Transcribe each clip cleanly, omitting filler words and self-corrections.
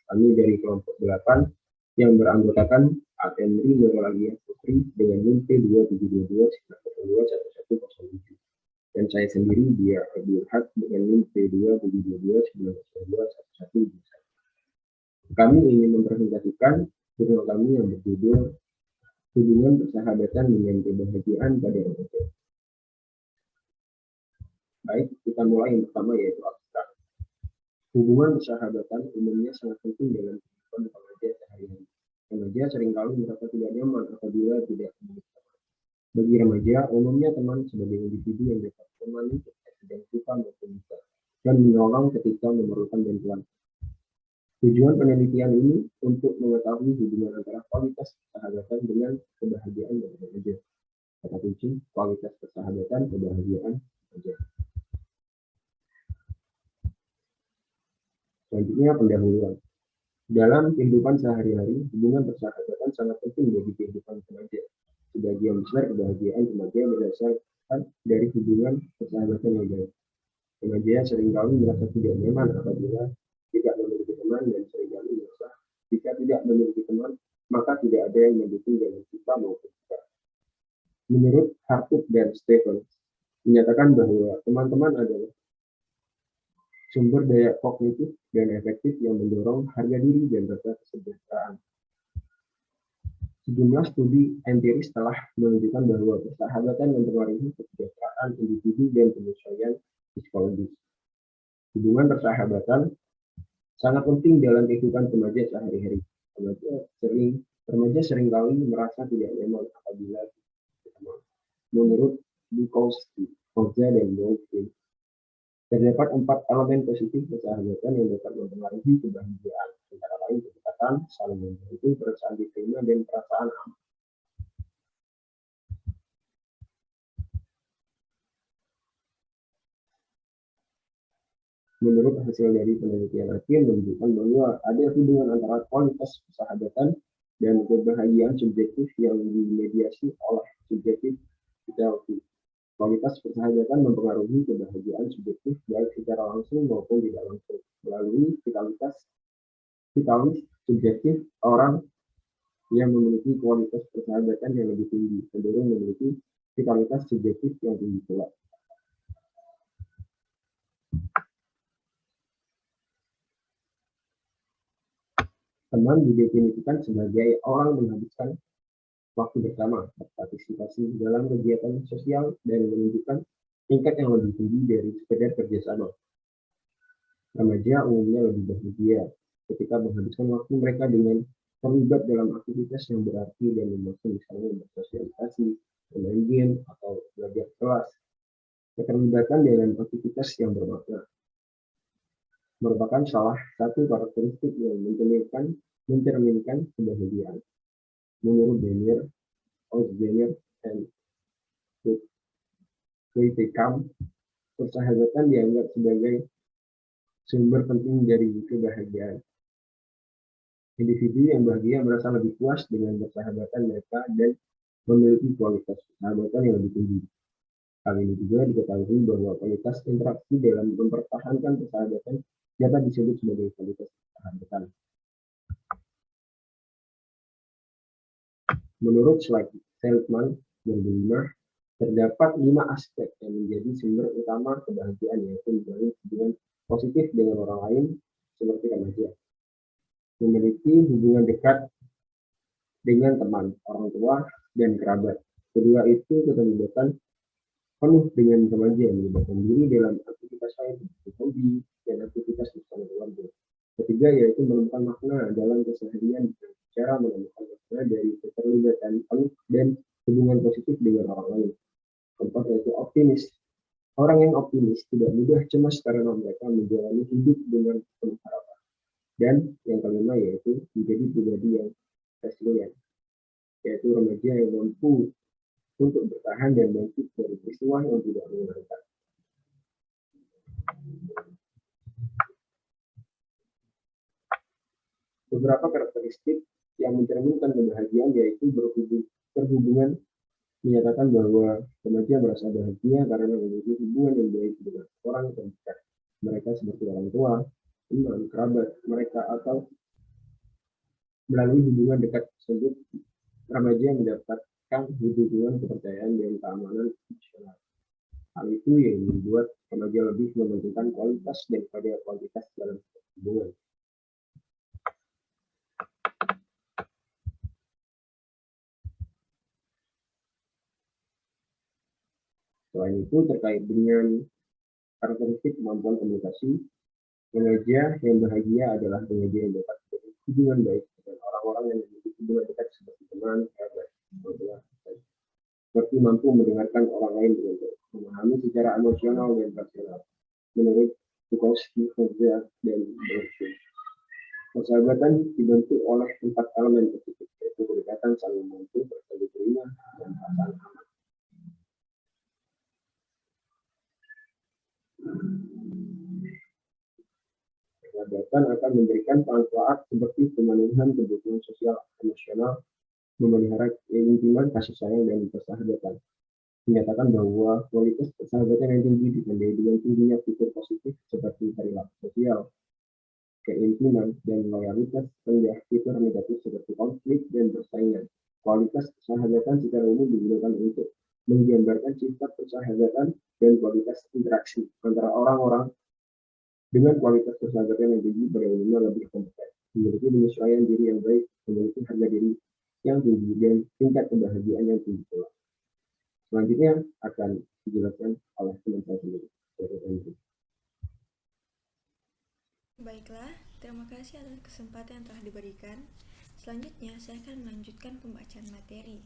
Kami dari kelompok 8 yang beranggotakan Atenri Nurulagia Putri dengan NIM P2722902107. Dan saya sendiri Dia Abdul Haq dengan NIM P2722902107. Kami ingin mempresentasikan jurnal kami yang berjudul Hubungan Persahabatan dengan Kebahagiaan pada Remaja. Baik, kita mulai yang pertama yaitu abstrak. Hubungan persahabatan umumnya sangat penting dalam kehidupan remaja sehari-hari. Remaja seringkali merasa tidak nyaman apabila tidak memiliki teman. Bagi remaja, umumnya teman sebagai individu yang dapat menemani ketika sedang suka maupun duka, dan menolong ketika memerlukan bantuan. Tujuan penelitian ini untuk mengetahui hubungan antara kualitas persahabatan dengan kebahagiaan dari remaja. Kata kunci, kualitas persahabatan, kebahagiaan remaja. Selanjutnya, pendahuluan. Dalam kehidupan sehari-hari, hubungan persahabatan sangat penting bagi kehidupan remaja. Sebagian besar kebahagiaan remaja berdasarkan dari hubungan persahabatan yang baik. Remaja seringkali merasa tidak nyaman apabila tidak memiliki teman, dan seringkali merasa jika tidak memiliki teman, maka tidak ada yang mendukung dalam suka maupun duka. Menurut Hartog dan Stephens, menyatakan bahwa teman-teman adalah sumber daya kognitif dan efektif yang mendorong harga diri dan rasa kesejahteraan. Sejumlah studi empiris telah menunjukkan bahwa persahabatan mempengaruhi kesejahteraan individu dan penyesuaian psikologis. Hubungan persahabatan sangat penting dalam kehidupan remaja sehari-hari. Remaja seringkali merasa tidak nyaman apabila teman. Menurut Bukowski, Oza, dan Bowlby, terdapat 4 elemen positif persahabatan yang dapat mempengaruhi kebahagiaan, antara lain kedekatan, saling membantu, perasaan diterima, dan perasaan aman. Menurut hasil dari penelitian akhir menunjukkan bahwa ada hubungan antara kualitas persahabatan dan kebahagiaan subjektif yang dimediasi oleh subjektif fidelity. Kualitas persahabatan mempengaruhi kebahagiaan subjektif baik secara langsung maupun tidak langsung melalui vitalis subjektif. Orang yang memiliki kualitas persahabatan yang lebih tinggi cenderung memiliki vitalitas subjektif yang tinggi pula. Teman didefinisikan sebagai orang menghabiskan waktu bersama, berpartisipasi dalam kegiatan sosial, dan menunjukkan tingkat yang lebih tinggi dari sekedar kerjasama. Remaja umumnya lebih bahagia ketika menghabiskan waktu mereka dengan terlibat dalam aktivitas yang berarti dan memaksud, misalnya bersosialisasi, bermain game, atau belajar kelas. Keterlibatan dalam aktivitas yang bermakna merupakan salah satu karakteristik yang mencerminkan kebahagiaan. Menurut Daniel Osbener dan Whitcomb, persahabatan dianggap sebagai sumber penting dari kebahagiaan. Individu yang bahagia merasa lebih puas dengan persahabatan mereka dan memiliki kualitas persahabatan yang lebih tinggi. Hal ini juga diketahui bahwa kualitas interaksi dalam mempertahankan persahabatan dapat disebut sebagai kualitas persahabatan. Menurut Seligman 2005, terdapat 5 aspek yang menjadi sumber utama kebahagiaan, yaitu membangun hubungan positif dengan orang lain seperti remaja, memiliki hubungan dekat dengan teman, orang tua, dan kerabat. Kedua itu keterlibatan penuh dengan remaja, melibatkan diri dalam aktivitas lain seperti hobi dan aktivitas bersama keluarga. Ketiga yaitu menemukan makna dalam keseharian dengan cara menemukan makna dari keterlibatan penuh dan hubungan positif dengan orang lain. Keempat yaitu optimis. Orang yang optimis tidak mudah cemas karena mereka menjalani hidup dengan penuh harapan. Dan yang kelima yaitu menjadi pribadi yang resilient, yaitu remaja yang mampu untuk bertahan dan bangkit dari peristiwa yang tidak menyenangkan. Beberapa karakteristik yang mencerminkan kebahagiaan yaitu berhubungan, menyatakan bahwa remaja merasa bahagia karena memiliki hubungan yang baik dengan orang terdekat mereka seperti orang tua, teman, kerabat mereka, atau Melalui hubungan dekat tersebut, remaja mendapatkan hubungan kepercayaan dan keamanan emosional. Hal itu yang membuat remaja lebih mementingkan kualitas daripada kuantitas dalam hubungan. Selain itu, terkait dengan karakteristik kemampuan komunikasi, remaja yang bahagia adalah remaja yang dapat hubungan baik dengan orang-orang yang memiliki hubungan dekat seperti teman, kerabat, orang seperti mampu mendengarkan orang lain dengan baik, memahami secara emosional dan rasional. Menurut Bukowski, Hoxha, dan Bernstein, persahabatan dibentuk oleh 4 elemen positif, yaitu kedekatan, saling membantu, bersaling terima, dan perasaan aman. Persahabatan akan memberikan manfaat seperti pemenuhan kebutuhan sosial emosional, memelihara keintiman, kasih sayang, dan persahabatan. Menyatakan bahwa kualitas persahabatan yang tinggi ditandai dengan tingginya fitur positif seperti perilaku sosial, keintiman, dan loyalitas, rendah fitur negatif seperti konflik dan persaingan. Kualitas persahabatan secara umum digunakan untuk menggambarkan sifat persahabatan dan kualitas interaksi antara orang-orang. Dengan kualitas persahabatan yang tinggi, pada umumnya lebih kompeten, memiliki penyesuaian diri yang baik, memiliki harga diri yang tinggi, dan tingkat kebahagiaan yang tinggi pula. Selanjutnya akan dijelaskan oleh teman saya sendiri. Baiklah, terima kasih atas kesempatan yang telah diberikan. Selanjutnya, saya akan melanjutkan pembacaan materi.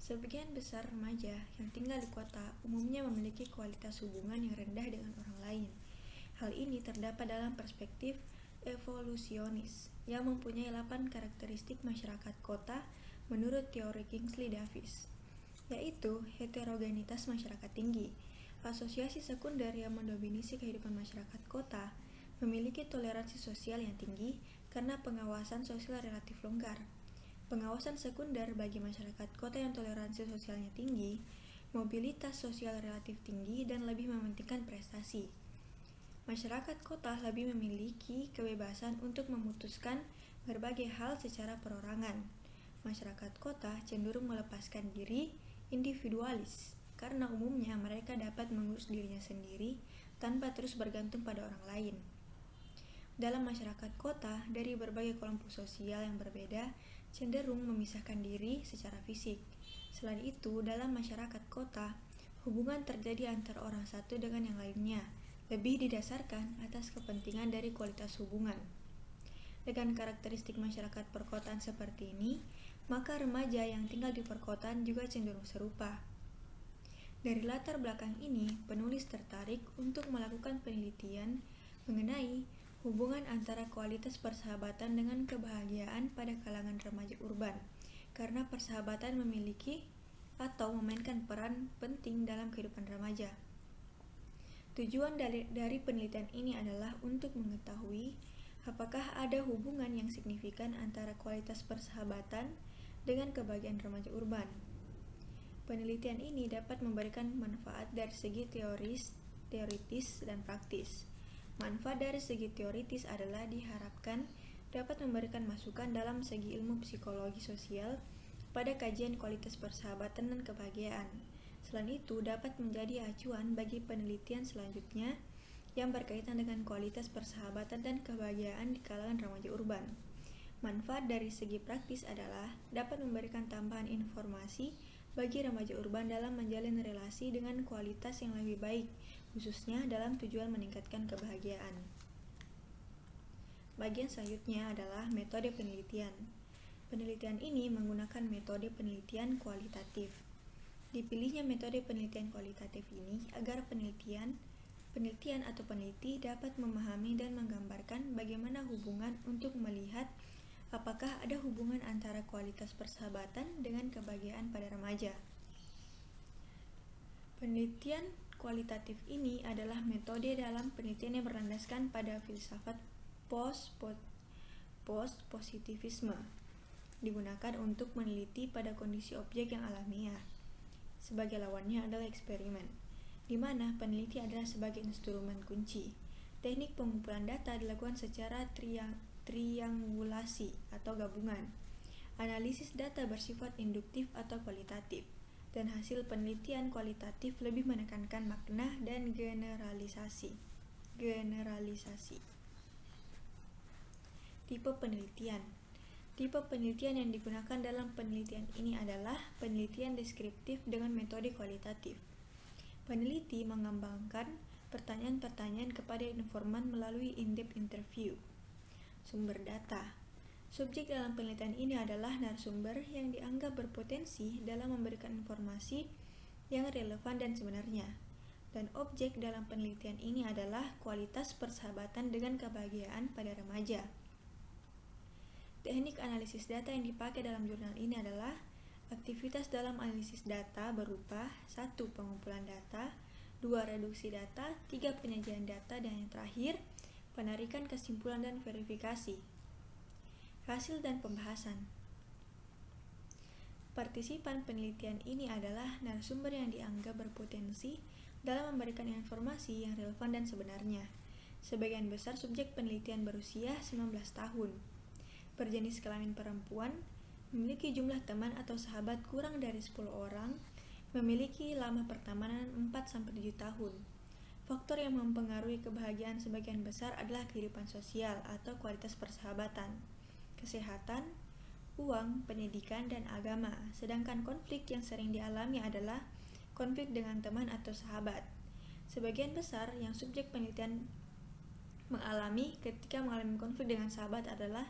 Sebagian besar remaja yang tinggal di kota umumnya memiliki kualitas hubungan yang rendah dengan orang lain. Hal ini terdapat dalam perspektif evolusionis yang mempunyai 8 karakteristik masyarakat kota menurut teori Kingsley Davis, yaitu heterogenitas masyarakat tinggi, asosiasi sekunder yang mendominasi kehidupan masyarakat kota, memiliki toleransi sosial yang tinggi karena pengawasan sosial relatif longgar, pengawasan sekunder bagi masyarakat kota yang toleransi sosialnya tinggi, mobilitas sosial relatif tinggi, dan lebih mementingkan prestasi. Masyarakat kota lebih memiliki kebebasan untuk memutuskan berbagai hal secara perorangan. Masyarakat kota cenderung melepaskan diri individualis, karena umumnya mereka dapat mengurus dirinya sendiri tanpa terus bergantung pada orang lain. Dalam masyarakat kota, dari berbagai kelompok sosial yang berbeda cenderung memisahkan diri secara fisik. Selain itu, dalam masyarakat kota, hubungan terjadi antara orang satu dengan yang lainnya, lebih didasarkan atas kepentingan dari kualitas hubungan. Dengan karakteristik masyarakat perkotaan seperti ini, maka remaja yang tinggal di perkotaan juga cenderung serupa. Dari latar belakang ini, penulis tertarik untuk melakukan penelitian mengenai hubungan antara kualitas persahabatan dengan kebahagiaan pada kalangan remaja urban, karena persahabatan memiliki atau memainkan peran penting dalam kehidupan remaja. Tujuan dari penelitian ini adalah untuk mengetahui apakah ada hubungan yang signifikan antara kualitas persahabatan dengan kebahagiaan remaja urban. Penelitian ini dapat memberikan manfaat dari segi teoritis dan praktis. Manfaat dari segi teoritis adalah diharapkan dapat memberikan masukan dalam segi ilmu psikologi sosial pada kajian kualitas persahabatan dan kebahagiaan. Selain itu, dapat menjadi acuan bagi penelitian selanjutnya yang berkaitan dengan kualitas persahabatan dan kebahagiaan di kalangan remaja urban. Manfaat dari segi praktis adalah dapat memberikan tambahan informasi bagi remaja urban dalam menjalin relasi dengan kualitas yang lebih baik, khususnya dalam tujuan meningkatkan kebahagiaan. Bagian selanjutnya adalah metode penelitian. Penelitian ini menggunakan metode penelitian kualitatif. Dipilihnya metode penelitian kualitatif ini agar penelitian atau peneliti dapat memahami dan menggambarkan bagaimana hubungan untuk melihat apakah ada hubungan antara kualitas persahabatan dengan kebahagiaan pada remaja. Penelitian kualitatif ini adalah metode dalam penelitian yang berlandaskan pada filsafat post-positivisme, digunakan untuk meneliti pada kondisi objek yang alamiah. Sebagai lawannya adalah eksperimen, di mana peneliti adalah sebagai instrumen kunci. Teknik pengumpulan data dilakukan secara triangulasi atau gabungan. Analisis data bersifat induktif atau kualitatif, dan hasil penelitian kualitatif lebih menekankan makna dan generalisasi. Tipe penelitian. Tipe penelitian yang digunakan dalam penelitian ini adalah penelitian deskriptif dengan metode kualitatif. Peneliti mengembangkan pertanyaan-pertanyaan kepada informan melalui in-depth interview. Sumber data. Subjek dalam penelitian ini adalah narasumber yang dianggap berpotensi dalam memberikan informasi yang relevan dan sebenarnya. Dan objek dalam penelitian ini adalah kualitas persahabatan dengan kebahagiaan pada remaja. Teknik analisis data yang dipakai dalam jurnal ini adalah aktivitas dalam analisis data berupa 1. Pengumpulan data, 2. Reduksi data, 3. Penyajian data, dan yang terakhir, penarikan kesimpulan dan verifikasi. Hasil dan pembahasan. Partisipan penelitian ini adalah narasumber yang dianggap berpotensi dalam memberikan informasi yang relevan dan sebenarnya. Sebagian besar subjek penelitian berusia 19 tahun. Berjenis kelamin perempuan, memiliki jumlah teman atau sahabat kurang dari 10 orang, memiliki lama pertemanan 4-7 tahun. Faktor yang mempengaruhi kebahagiaan sebagian besar adalah kehidupan sosial atau kualitas persahabatan, kesehatan, uang, pendidikan, dan agama. Sedangkan konflik yang sering dialami adalah konflik dengan teman atau sahabat. Sebagian besar yang subjek penelitian mengalami ketika mengalami konflik dengan sahabat adalah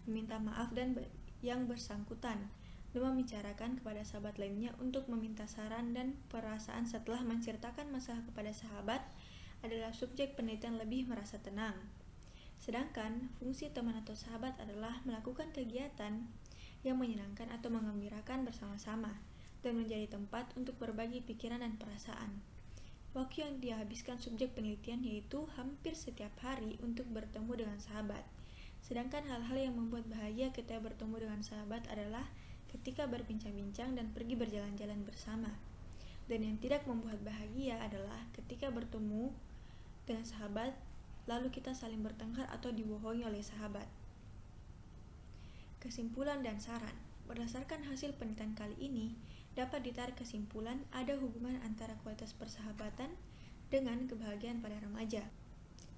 meminta maaf dan yang bersangkutan dan membicarakan kepada sahabat lainnya untuk meminta saran dan perasaan setelah menceritakan masalah kepada sahabat adalah subjek penelitian lebih merasa tenang. Sedangkan fungsi teman atau sahabat adalah melakukan kegiatan yang menyenangkan atau menggembirakan bersama-sama dan menjadi tempat untuk berbagi pikiran dan perasaan. Waktu yang dihabiskan subjek penelitian yaitu hampir setiap hari untuk bertemu dengan sahabat. Sedangkan hal-hal yang membuat bahagia ketika bertemu dengan sahabat adalah ketika berbincang-bincang dan pergi berjalan-jalan bersama. Dan yang tidak membuat bahagia adalah ketika bertemu dengan sahabat lalu kita saling bertengkar atau dibohongi oleh sahabat. Kesimpulan dan saran. Berdasarkan hasil penelitian kali ini, dapat ditarik kesimpulan ada hubungan antara kualitas persahabatan dengan kebahagiaan pada remaja.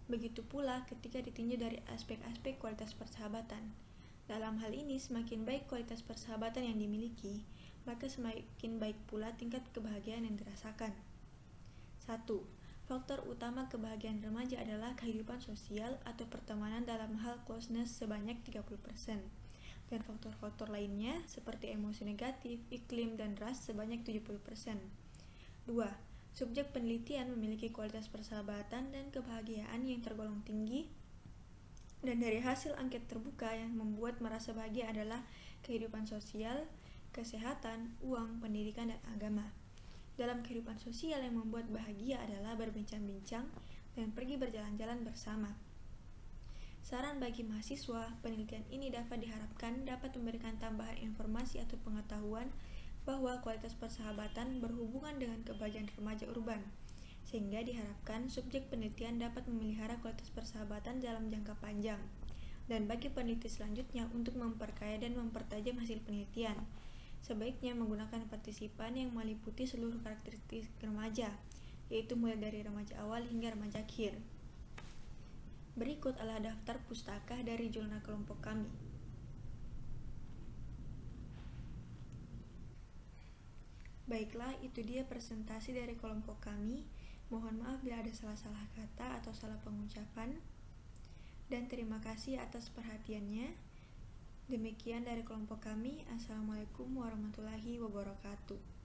Begitu pula ketika ditinjau dari aspek-aspek kualitas persahabatan. Dalam hal ini, semakin baik kualitas persahabatan yang dimiliki, maka semakin baik pula tingkat kebahagiaan yang dirasakan. 1. Faktor utama kebahagiaan remaja adalah kehidupan sosial atau pertemanan dalam hal closeness sebanyak 30%. Dan faktor-faktor lainnya seperti emosi negatif, iklim, dan ras sebanyak 70%. 2. Subjek penelitian memiliki kualitas persahabatan dan kebahagiaan yang tergolong tinggi, dan dari hasil angket terbuka yang membuat merasa bahagia adalah kehidupan sosial, kesehatan, uang, pendidikan, dan agama. Dalam kehidupan sosial yang membuat bahagia adalah berbincang-bincang dan pergi berjalan-jalan bersama. Saran bagi mahasiswa, penelitian ini diharapkan dapat memberikan tambahan informasi atau pengetahuan bahwa kualitas persahabatan berhubungan dengan kebahagiaan remaja urban, sehingga diharapkan subjek penelitian dapat memelihara kualitas persahabatan dalam jangka panjang, dan bagi peneliti selanjutnya untuk memperkaya dan mempertajam hasil penelitian, sebaiknya menggunakan partisipan yang meliputi seluruh karakteristik remaja, yaitu mulai dari remaja awal hingga remaja akhir. Berikut adalah daftar pustaka dari jurnal kelompok kami. Baiklah, itu dia presentasi dari kelompok kami. Mohon maaf bila ada salah-salah kata atau salah pengucapan. Dan terima kasih atas perhatiannya. Demikian dari kelompok kami. Assalamualaikum warahmatullahi wabarakatuh.